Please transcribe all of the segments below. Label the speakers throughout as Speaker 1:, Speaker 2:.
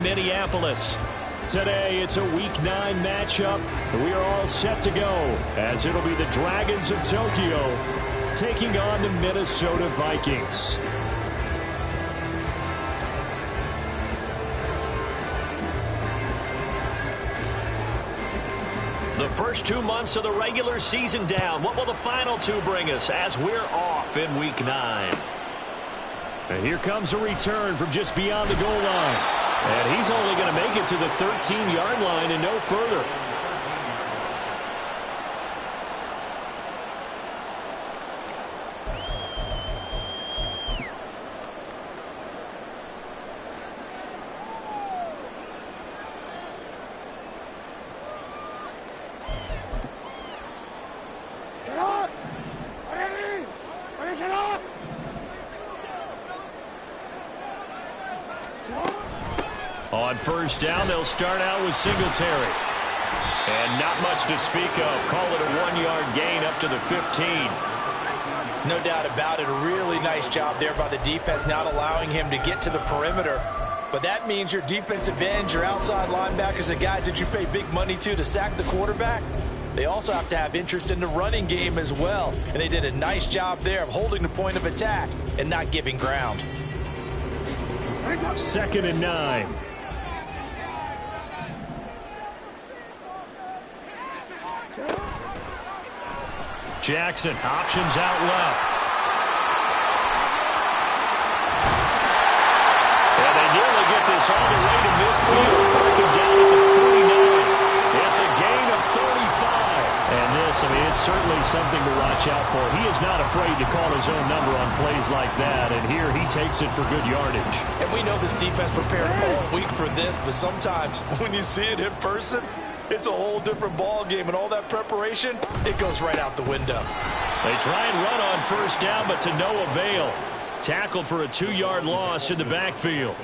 Speaker 1: Minneapolis. Today, it's a Week 9 matchup. We are all set to go, as it'll be the Dragons of Tokyo taking on the Minnesota Vikings. The first 2 months of the regular season down. What will the final 2 bring us as we're off in Week 9? And here comes a return from just beyond the goal line. And he's only going to make it to the 13-yard line and no further. On first down, they'll start out with Singletary. And not much to speak of. Call it a 1-yard gain up to the 15.
Speaker 2: No doubt about it. A really nice job there by the defense, not allowing him to get to the perimeter. But that means your defensive ends, your outside linebackers, the guys that you pay big money to sack the quarterback, they also have to have interest in the running game as well. And they did a nice job there of holding the point of attack and not giving ground.
Speaker 1: 2nd and 9. Jackson, options out left. And they nearly get this all the way to midfield. Marking down at the 49. It's a gain of 35. And this, it's certainly something to watch out for. He is not afraid to call his own number on plays like that. And here he takes it for good yardage.
Speaker 2: And we know this defense prepared all week for this, but sometimes when you see it in person, it's a whole different ball game, and all that preparation, it goes right out the window.
Speaker 1: They try and run on first down, but to no avail. Tackled for a 2-yard loss in the backfield.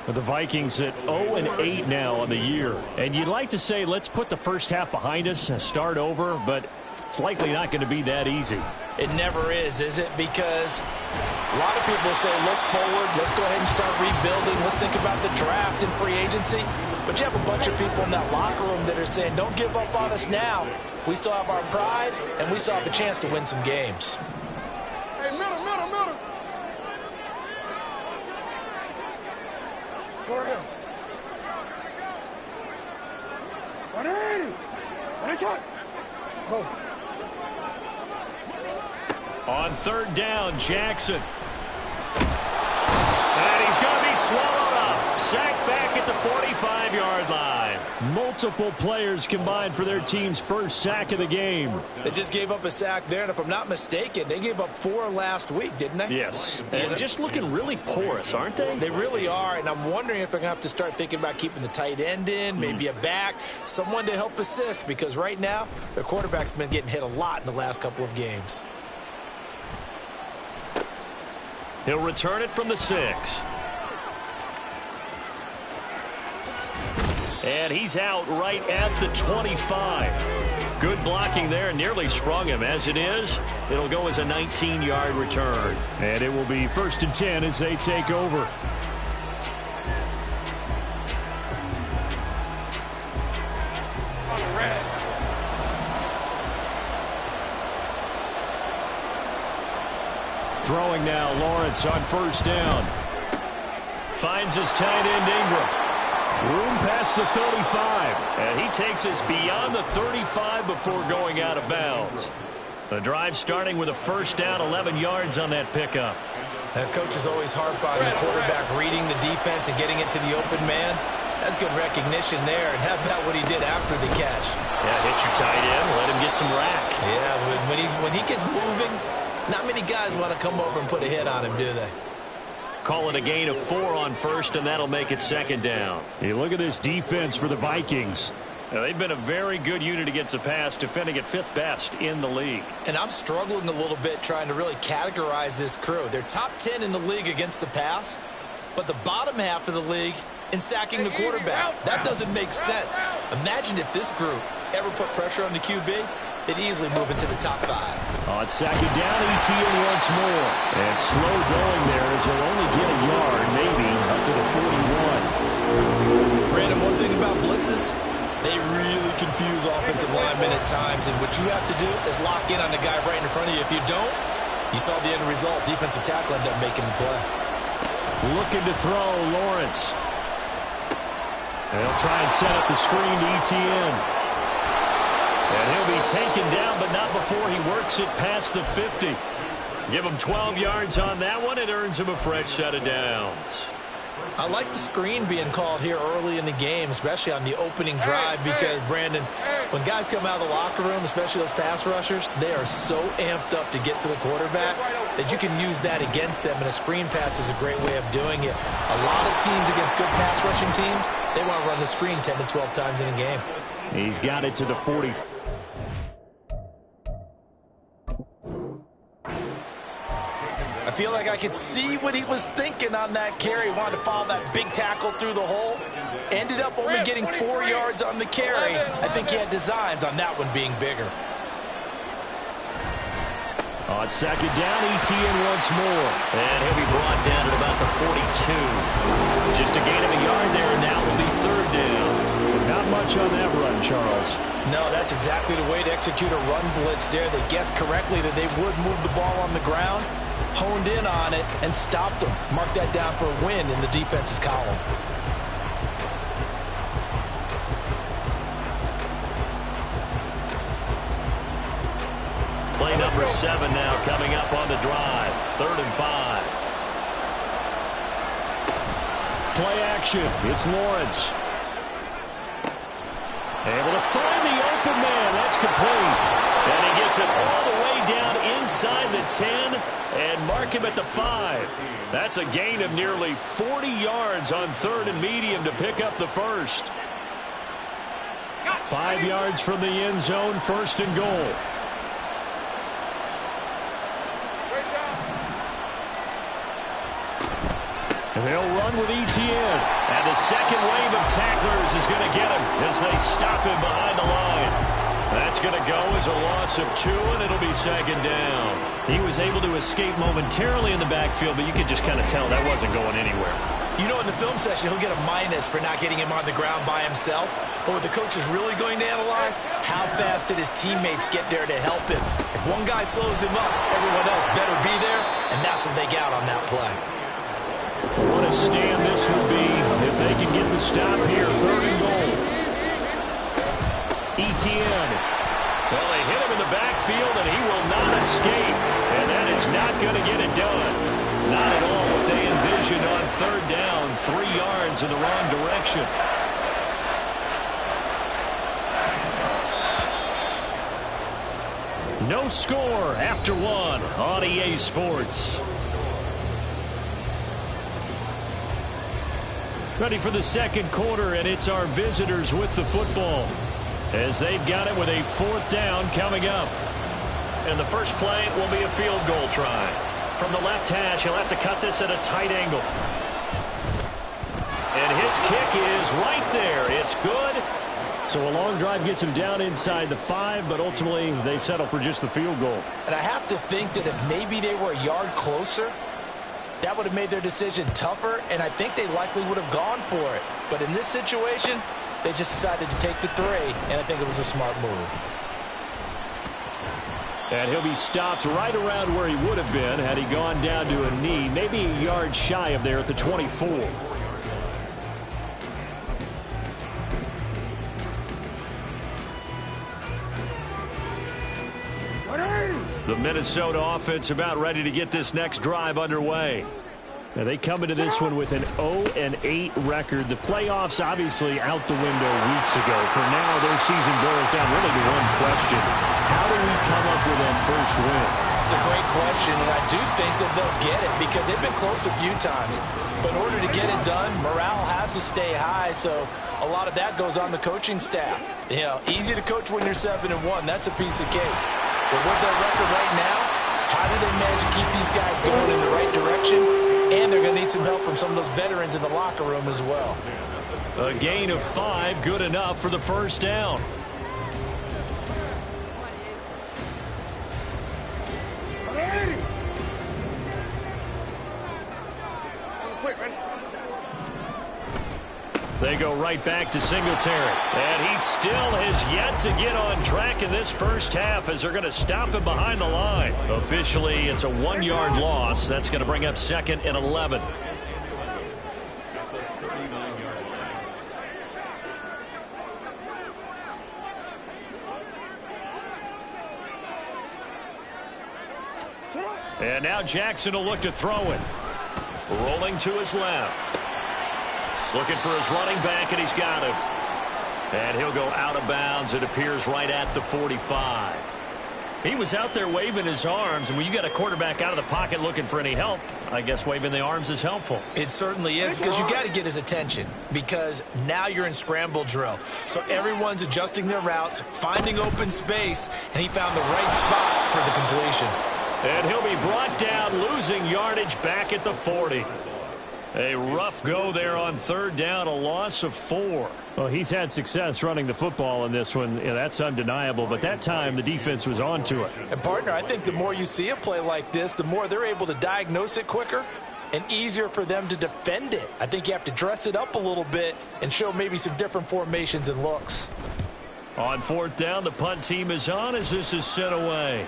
Speaker 1: The Vikings at 0-8 now on the year. And you'd like to say, let's put the first half behind us and start over, but it's likely not going to be that easy.
Speaker 2: It never is it? Because a lot of people say, look forward, let's go ahead and start rebuilding. Let's think about the draft and free agency. But you have a bunch of people in that locker room that are saying, don't give up on us now. We still have our pride, and we still have a chance to win some games.
Speaker 3: Hey, middle. For him.
Speaker 1: On 3rd down, Jackson. And he's going to be swallowed up. Sacked back at the 45-yard line. Multiple players combined for their team's first sack of the game.
Speaker 2: They just gave up a sack there, and if I'm not mistaken, they gave up 4 last week, didn't they?
Speaker 1: Yes. And just looking really porous, aren't they?
Speaker 2: They really are, and I'm wondering if they're going to have to start thinking about keeping the tight end in, maybe a back, someone to help assist, because right now, their quarterback's been getting hit a lot in the last couple of games.
Speaker 1: He'll return it from the 6. And he's out right at the 25. Good blocking there, nearly sprung him. As it is, it'll go as a 19-yard return. And it will be 1st and 10 as they take over. Throwing now, Lawrence on first down. Finds his tight end, Ingram. Room past the 35. And he takes us beyond the 35 before going out of bounds. The drive starting with a first down, 11 yards on that pickup.
Speaker 2: Coaches always harp on the quarterback reading the defense and getting it to the open man. That's good recognition there. And how about what he did after the catch?
Speaker 1: Yeah, hit your tight end, let him get some rack.
Speaker 2: Yeah, when he gets moving, not many guys want to come over and put a hit on him, do they?
Speaker 1: Call it a gain of 4 on first, and that'll make it 2nd down. Hey, look at this defense for the Vikings. Now, they've been a very good unit against the pass, defending at 5th best in the league.
Speaker 2: And I'm struggling a little bit trying to really categorize this crew. They're top 10 in the league against the pass, but the bottom half of the league in sacking the quarterback. That doesn't make sense. Imagine if this group ever put pressure on the QB, they'd easily move into the top 5.
Speaker 1: On 2nd down, ETN once more. And slow going there as he'll only get a yard, maybe up to the 41.
Speaker 2: Brandon, one thing about blitzes, they really confuse offensive linemen at times, and what you have to do is lock in on the guy right in front of you. If you don't, you saw the end result. Defensive tackle ended up making the play.
Speaker 1: Looking to throw, Lawrence. They'll try and set up the screen to ETN. And he'll be taken down, but not before he works it past the 50. Give him 12 yards on that one. It earns him a fresh set of downs.
Speaker 2: I like the screen being called here early in the game, especially on the opening drive, because, Brandon, when guys come out of the locker room, especially those pass rushers, they are so amped up to get to the quarterback that you can use that against them, and a screen pass is a great way of doing it. A lot of teams against good pass rushing teams, they want to run the screen 10 to 12 times in a game.
Speaker 1: He's got it to the 40.
Speaker 2: I feel like I could see what he was thinking on that carry. He wanted to follow that big tackle through the hole. Ended up only getting 4 yards on the carry. I think he had designs on that one being bigger.
Speaker 1: On second down, ETN once more. And he'll be brought down at about the 42. Just a gain of a yard there, and now will be third down. Not much on that run, Charles.
Speaker 2: No, that's exactly the way to execute a run blitz there. They guessed correctly that they would move the ball on the ground, honed in on it, and stopped them. Mark that down for a win in the defense's column.
Speaker 1: Play number 7 now coming up on the drive. 3rd and 5. Play action. It's Lawrence. Able to find the open man. That's complete. And he gets it all the way down inside the 10 and mark him at the 5. That's a gain of nearly 40 yards on 3rd and medium to pick up the first. 5 yards from the end zone, 1st and goal. And they'll run with ETN. And the second wave of tacklers is going to get him as they stop him behind the line. That's going to go as a loss of 2, and it'll be 2nd down. He was able to escape momentarily in the backfield, but you could just kind of tell that wasn't going anywhere.
Speaker 2: You know, in the film session, he'll get a minus for not getting him on the ground by himself. But what the coach is really going to analyze, how fast did his teammates get there to help him? If one guy slows him up, everyone else better be there, and that's what they got on that play.
Speaker 1: What a stand this will be if they can get the stop here. 3rd and goal. ETN. Well, they hit him in the backfield, and he will not escape. And that is not going to get it done. Not at all what they envisioned on 3rd down. 3 yards in the wrong direction. No score after 1 on EA Sports. Ready for the 2nd quarter, and it's our visitors with the football as they've got it with a 4th down coming up. And the first play will be a field goal try. From the left hash, he'll have to cut this at a tight angle. And his kick is right there. It's good. So a long drive gets him down inside the 5, but ultimately they settle for just the field goal.
Speaker 2: And I have to think that if maybe they were a yard closer, that would have made their decision tougher, and I think they likely would have gone for it. But in this situation, they just decided to take the 3, and I think it was a smart move.
Speaker 1: And he'll be stopped right around where he would have been had he gone down to a knee, maybe a yard shy of there at the 24. The Minnesota offense about ready to get this next drive underway. Now they come into this one with an 0-8 record. The playoffs obviously out the window weeks ago. For now, their season boils down really to one question. How do we come up with that first win?
Speaker 2: It's a great question, and I do think that they'll get it because they've been close a few times. But in order to get it done, morale has to stay high, so a lot of that goes on the coaching staff. You know, easy to coach when you're 7-1. That's a piece of cake. But with their record right now, how do they manage to keep these guys going in the right direction? And they're going to need some help from some of those veterans in the locker room as well.
Speaker 1: A gain of 5, good enough for the first down. They go right back to Singletary. And he still has yet to get on track in this first half as they're going to stop him behind the line. Officially, it's a 1-yard loss. That's going to bring up 2nd and 11. And now Jackson will look to throw it. Rolling to his left. Looking for his running back, and he's got him. And he'll go out of bounds. It appears right at the 45. He was out there waving his arms, and when you got a quarterback out of the pocket looking for any help, I guess waving the arms is helpful.
Speaker 2: It certainly is, because you got to get his attention, because now you're in scramble drill. So everyone's adjusting their routes, finding open space, and he found the right spot for the completion.
Speaker 1: And he'll be brought down, losing yardage back at the 40. A rough go there on 3rd down, a loss of 4. Well, he's had success running the football in this one. Yeah, that's undeniable, but that time the defense was on to it.
Speaker 2: And, partner, I think the more you see a play like this, the more they're able to diagnose it quicker and easier for them to defend it. I think you have to dress it up a little bit and show maybe some different formations and looks.
Speaker 1: On 4th down, the punt team is on as this is sent away.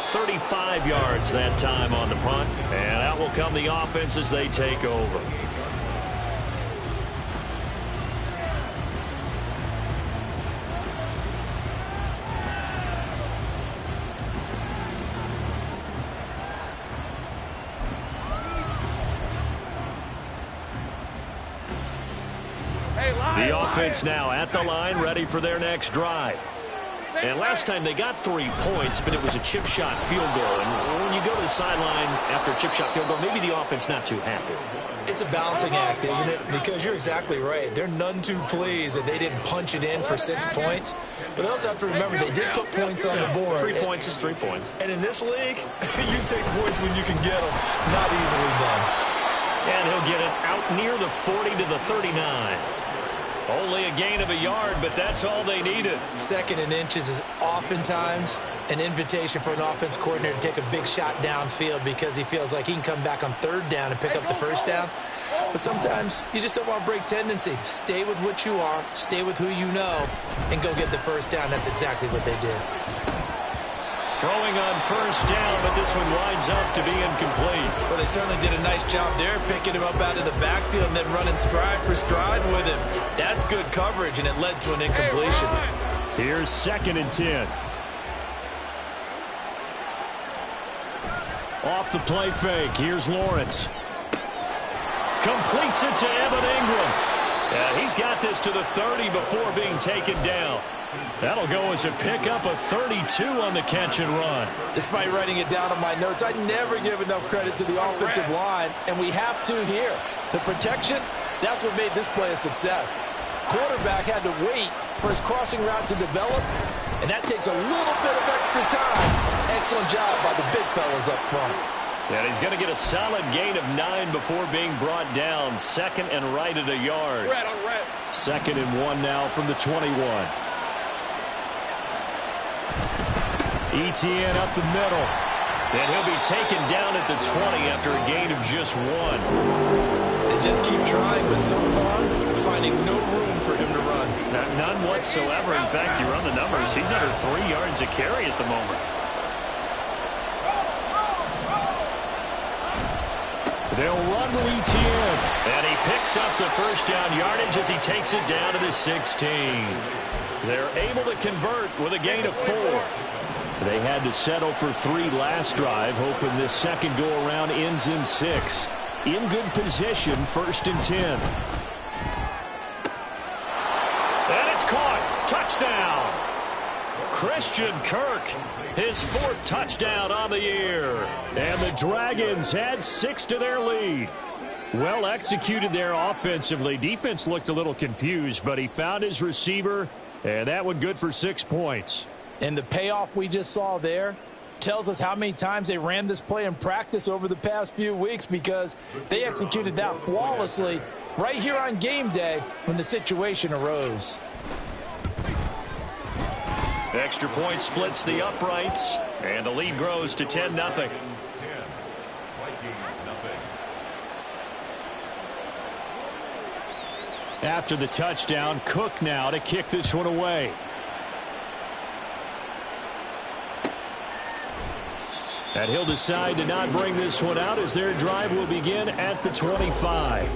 Speaker 1: 35 yards that time on the punt. And out will come the offense as they take over. The offense now at the line, ready for their next drive. And last time they got 3 points, but it was a chip shot field goal. And when you go to the sideline after a chip shot field goal, maybe the offense not too happy.
Speaker 2: It's a balancing act, isn't it? Because you're exactly right. They're none too pleased that they didn't punch it in for 6 points. But they also have to remember they did put points on the board.
Speaker 1: 3 points is 3 points.
Speaker 2: And in this league, you take points when you can get them. Not easily done.
Speaker 1: And he'll get it out near the 40 to the 39. Only a gain of a yard, but that's all they needed.
Speaker 2: 2nd and inches is oftentimes an invitation for an offense coordinator to take a big shot downfield because he feels like he can come back on 3rd down and pick up the 1st down. But sometimes you just don't want to break tendency. Stay with what you are, stay with who you know, and go get the 1st down. That's exactly what they did.
Speaker 1: Throwing on 1st down, but this one winds up to be incomplete.
Speaker 2: Well, they certainly did a nice job there, picking him up out of the backfield and then running stride for stride with him. That's good coverage, and it led to an incompletion.
Speaker 1: Here's 2nd and 10. Off the play fake. Here's Lawrence. Completes it to Evan Ingram. Yeah, he's got this to the 30 before being taken down. That'll go as a pickup of 32 on the catch and run.
Speaker 2: Despite writing it down on my notes, I never give enough credit to the offensive line, and we have to here. The protection, that's what made this play a success. Quarterback had to wait for his crossing route to develop, and that takes a little bit of extra time. Excellent job by the big fellas up front.
Speaker 1: And he's going to get a solid gain of 9 before being brought down. 2nd and right at a yard. 2nd and 1 now from the 21. Etienne up the middle. And he'll be taken down at the 20 after a gain of just 1.
Speaker 2: They just keep trying, but so far, finding no room for him to run.
Speaker 1: None whatsoever. In fact, you run the numbers. He's under 3 yards a carry at the moment. They'll run with Etienne. And he picks up the 1st down yardage as he takes it down to the 16. They're able to convert with a gain of 4. They had to settle for 3 last drive, hoping this second go-around ends in 6. In good position, 1st and 10. And it's caught. Touchdown. Christian Kirk, his 4th touchdown on the year. And the Dragons had 6 to their lead. Well executed there offensively. Defense looked a little confused, but he found his receiver, and that one good for 6 points.
Speaker 2: And the payoff we just saw there tells us how many times they ran this play in practice over the past few weeks, because they executed that flawlessly right here on game day when the situation arose.
Speaker 1: Extra point splits the uprights, and the lead grows to 10-0. After the touchdown, Cook now to kick this one away. And he'll decide to not bring this one out as their drive will begin at the 25.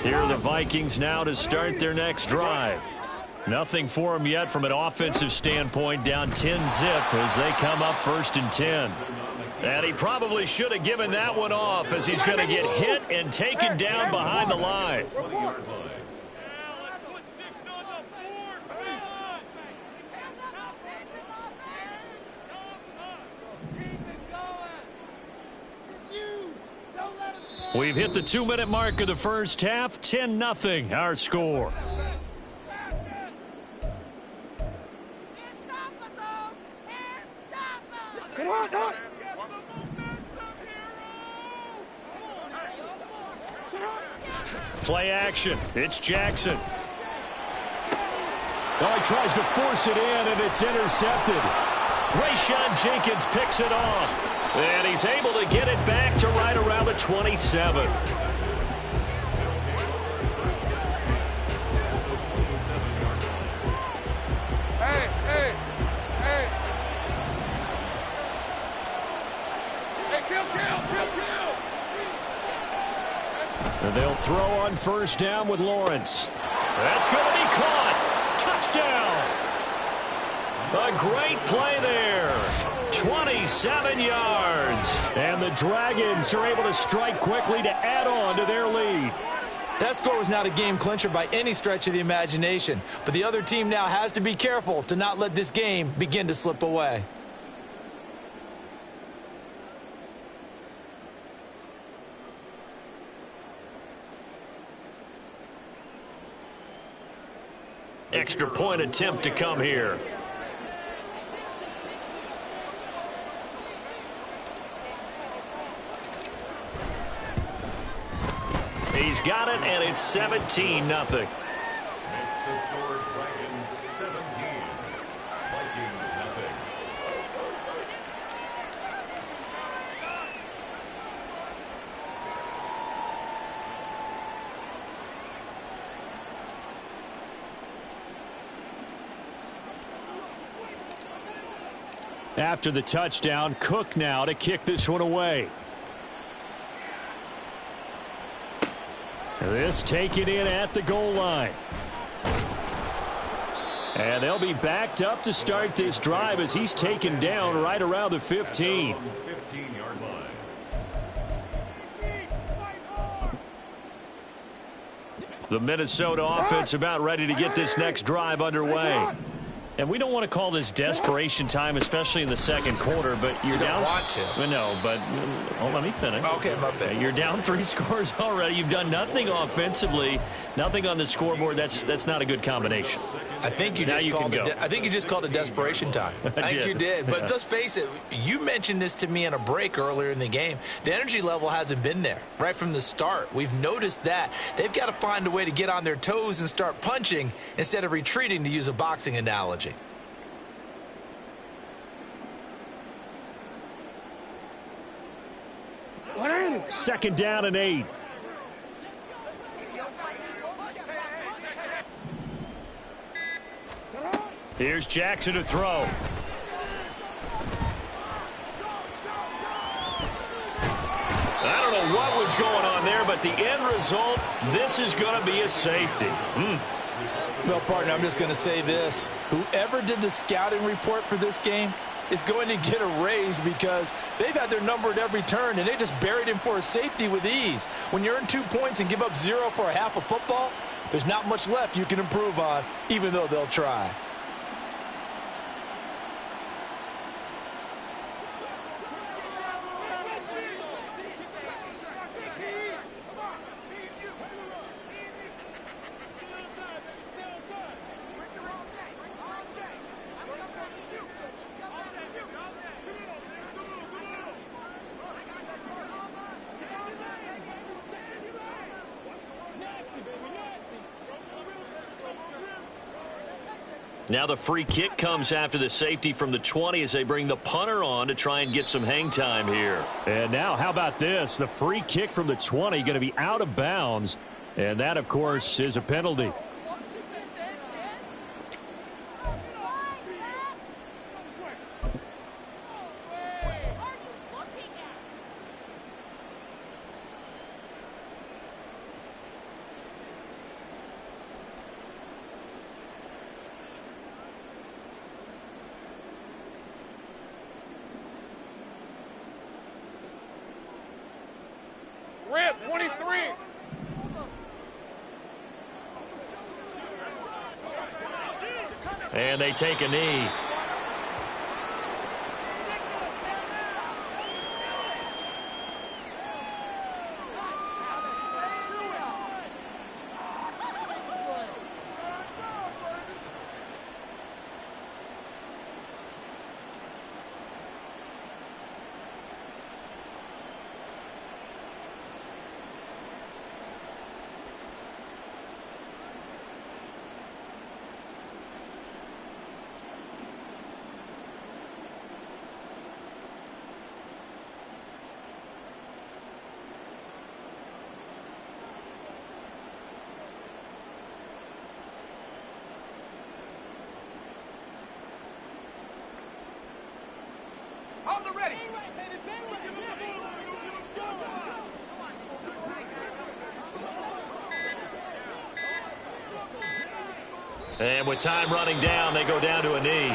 Speaker 1: Here are the Vikings now to start their next drive. Nothing for them yet from an offensive standpoint, down 10-zip as they come up 1st and 10. And he probably should have given that one off as he's going to get hit and taken down behind the line. We've hit the 2-minute mark of the first half. 10-0 our score. Play action. It's Jackson. Oh, he tries to force it in, and it's intercepted. Rayshawn Jenkins picks it off. And he's able to get it back to right around the 27.
Speaker 3: Hey, kill.
Speaker 1: And they'll throw on 1st down with Lawrence. That's going to be caught. Touchdown. A great play there. 27 yards. And the Dragons are able to strike quickly to add on to their lead.
Speaker 2: That score was not a game clincher by any stretch of the imagination. But the other team now has to be careful to not let this game begin to slip away.
Speaker 1: Extra point attempt to come here. He's got it, and it's 17-0.
Speaker 4: Makes the score Dragons 17, Vikings nothing.
Speaker 1: After the touchdown, Cook now to kick this one away. This taken in at the goal line. And they'll be backed up to start this drive as he's taken down right around the 15.
Speaker 4: 15-yard line.
Speaker 1: The Minnesota offense about ready to get this next drive underway. And we don't want to call this desperation time, especially in the second quarter, but you're
Speaker 2: You don't
Speaker 1: down.
Speaker 2: want to.
Speaker 1: No, but let me finish.
Speaker 2: Okay, my bad.
Speaker 1: You're down 3 scores already. You've done nothing offensively, nothing on the scoreboard. That's not a good combination.
Speaker 2: I think you
Speaker 1: Now
Speaker 2: just
Speaker 1: you
Speaker 2: called
Speaker 1: can
Speaker 2: it.
Speaker 1: go.
Speaker 2: I think you just called it desperation time. I think
Speaker 1: did.
Speaker 2: you did. But let's face it. You mentioned this to me in a break earlier in the game. The energy level hasn't been there right from the start. We've noticed that they've got to find a way to get on their toes and start punching instead of retreating, to use a boxing analogy.
Speaker 1: Second down and 8. Here's Jackson to throw. I don't know what was going on there, but the end result, this is going to be a safety.
Speaker 5: Well, partner, I'm just going to say this. Whoever did the scouting report for this game is going to get a raise because they've had their number at every turn, and they just buried him for a safety with ease. When you earn 2 points and give up 0 for a half of football, there's not much left you can improve on, even though they'll try.
Speaker 1: Now the free kick comes after the safety from the 20 as they bring the punter on to try and get some hang time here.
Speaker 6: And now how about this? The free kick from the 20 going to be out of bounds. And that, of course, is a penalty.
Speaker 3: Rip, 23.
Speaker 1: And they take a knee.
Speaker 3: Hold the ready.
Speaker 1: And with time running down, they go down to a knee.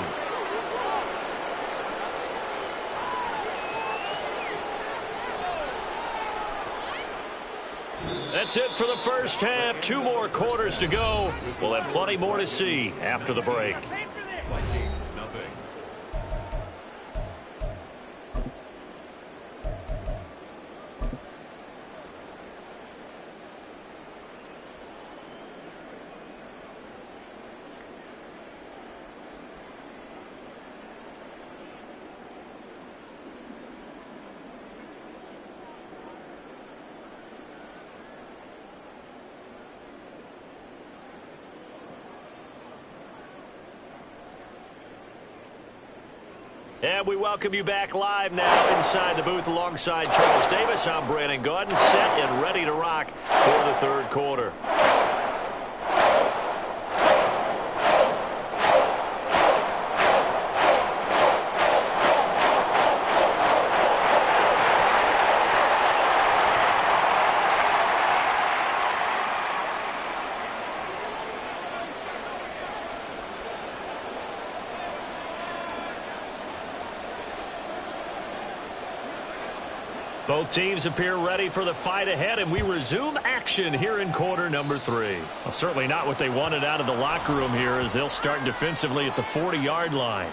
Speaker 1: That's it for the first half. 2 more quarters to go. We'll have plenty more to see after the break.
Speaker 4: Vikings, nothing.
Speaker 1: And we welcome you back live now inside the booth alongside Charles Davis. I'm Brandon Gaudin, set and ready to rock for the third quarter. Both teams appear ready for the fight ahead, and we resume action here in quarter number 3.
Speaker 6: Well, certainly not what they wanted out of the locker room here as they'll start defensively at the 40-yard line.